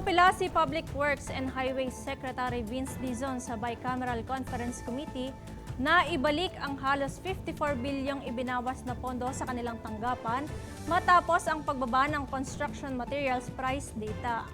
Umapila si Public Works and Highways Secretary Vince Dizon sa Bicameral Conference Committee na ibalik ang halos 54 bilyong ibinawas na pondo sa kanilang tanggapan matapos ang pagbaba ng construction materials price data.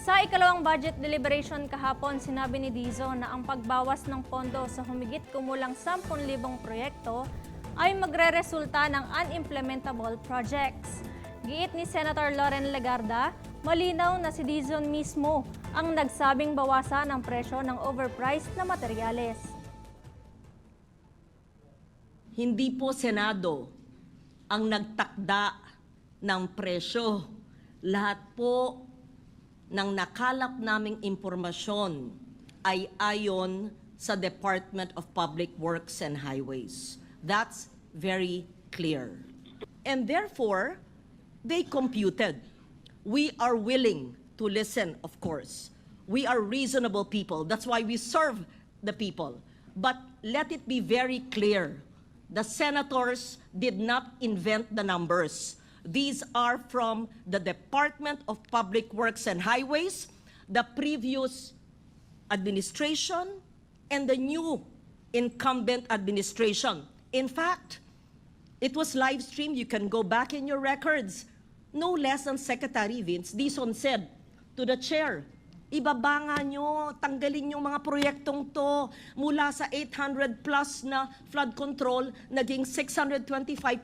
Sa ikalawang budget deliberation kahapon, sinabi ni Dizon na ang pagbawas ng pondo sa humigit kumulang 10,000 proyekto ay magreresulta ng unimplementable projects. Giit ni Senator Loren Legarda, malinaw na si Dizon mismo ang nagsabing bawasan ang presyo ng overpriced na materyales. Hindi po Senado ang nagtakda ng presyo. Lahat po ng nakalap naming impormasyon ay ayon sa Department of Public Works and Highways. That's very clear. And therefore, they computed. We are willing to listen, of course. We are reasonable people. That's why we serve the people. But let it be very clear. The senators did not invent the numbers. These are from the Department of Public Works and Highways, the previous administration, and the new incumbent administration. In fact, it was live streamed. You can go back in your records. No less than Secretary Vince Dizon said to the chair, ibaba nga nyo, tanggalin yung mga proyektong to mula sa 800 plus na flood control, naging 625,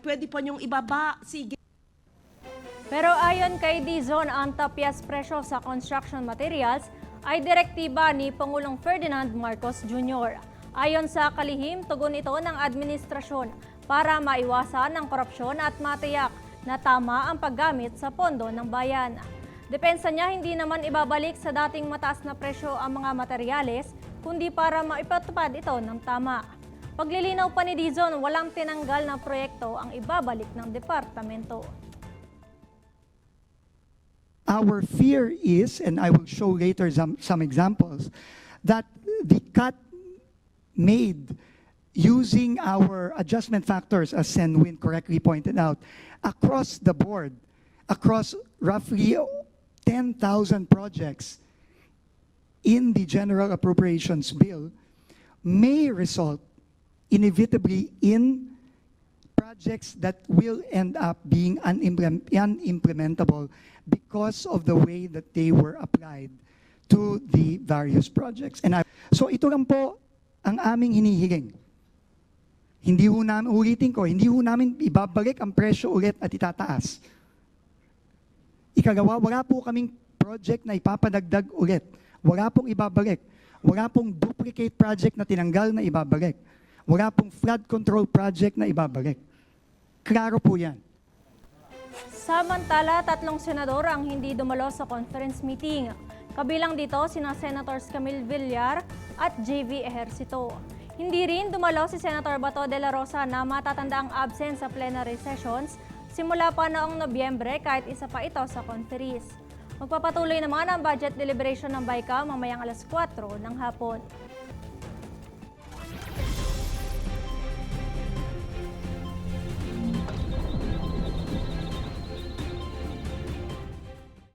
pwede pa nyong ibaba, sige. Pero ayon kay Dizon, ang tapyas presyo sa construction materials ay direktiba ni Pangulong Ferdinand Marcos Jr. Ayon sa kalihim, tugon ito ng administrasyon para maiwasan ang korupsyon at matiyak na tama ang paggamit sa pondo ng bayan. Depensa niya, hindi naman ibabalik sa dating mataas na presyo ang mga materyales, kundi para maipatupad ito ng tama. Paglilinaw pa ni Dizon, walang tinanggal na proyekto ang ibabalik ng departamento. Our fear is, and I will show later some examples, that the cut made using our adjustment factors, as Sen Win correctly pointed out, across the board, across roughly 10,000 projects in the General Appropriations Bill, may result inevitably in projects that will end up being unimplementable because of the way that they were applied to the various projects. So ito lang po ang aming hinihiling. Hindi ho namin, ulitin ko, hindi ho namin ibabalik ang presyo ulit at itataas. Ikalawa, wala po kaming project na ipapadagdag ulit. Wala pong ibabalik. Wala pong duplicate project na tinanggal na ibabalik. Wala pong flood control project na ibabalik. Klaro po yan. Samantala, 3 senador ang hindi dumalo sa conference meeting. Kabilang dito sina Senators Camille Villar at JV Ejercito. Hindi rin dumalo si Senator Bato de la Rosa na matatandaang absent sa plenary sessions simula pa noong Nobyembre kahit isa pa ito sa conferees. Magpapatuloy naman ang budget deliberation ng BICAM mamayang alas 4 ng hapon.